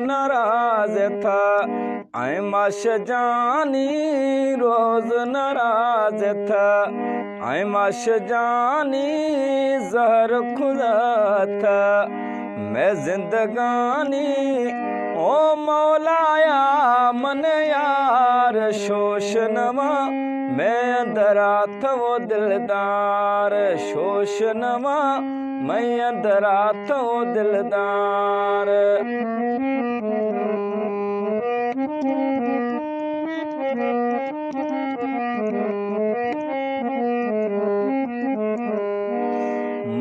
नाराज था ऐं माश जानी रोज नाराज था ऐं माश जानी जहर खुदा था मैं जिंदगानी ओ मौलाया मन यार शोश नमा मैं अंदरा था वो दिलदार शोश नमा मैं अंदरा था वो दिलदार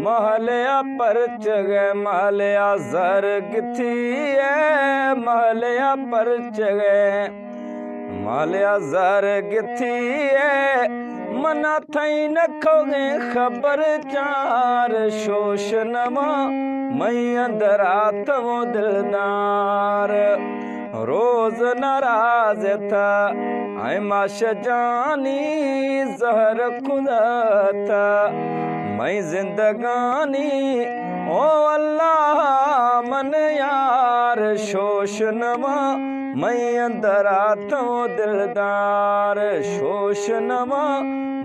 महलिया पर चगे महलिया जर किथी है महलिया पर चगे महलिया जर किथी है मना थई न खोगे खबर चार शोश नमा मैं अंदरा था वो दिलदार रोज नाराज था ऐं माश जानी जहर खुदा था मैं जिंदगानी ओ अल्लाह मन यार शोश नमा मैं अंदरा था वो दिलदार शोश नमा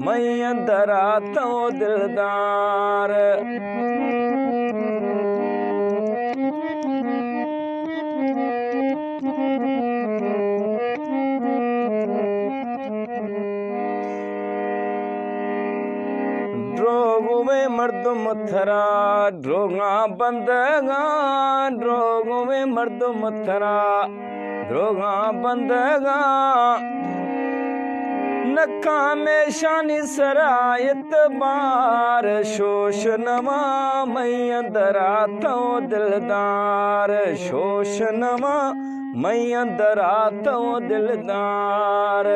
मैं अंदरा था वो दिलदार ड्रोगों में मर्दुम थरा ड्रोगा बंदगा ड्रोगों में मर्दुम थरा ड्रोगा बंदगा नक्का में शानी सरायत बार शोश नमा मैं अंदरा था वो दिलदार शोश नमा मैं अंदरा था वो दिलदार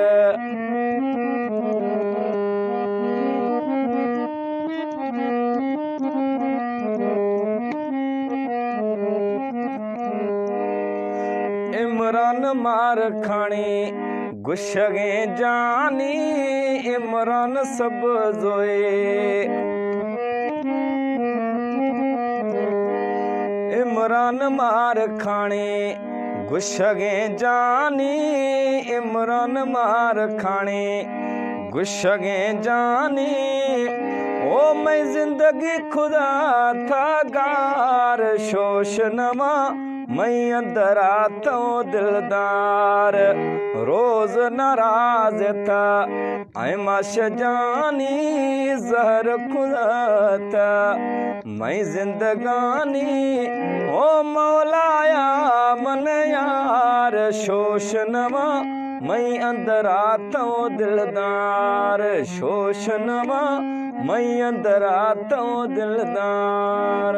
इमरान मार खानी गुशगे जानी इमरान सब जोए इमरान मार खानी गुशगे जानी इमरान मार खानी गुशगे जानी ओ मैं जिंदगी खुदा था गार शोश नमा मैं अंदरा था वो दिलदार रोज नाराज था ऐं माश जानी जहर खुदा था मैं जिंदगानी ओ मौलाया मन यार शोश नमा मैं अंदरा था वो दिलदार शोश नमा मैं अंदरा था वो दिलदार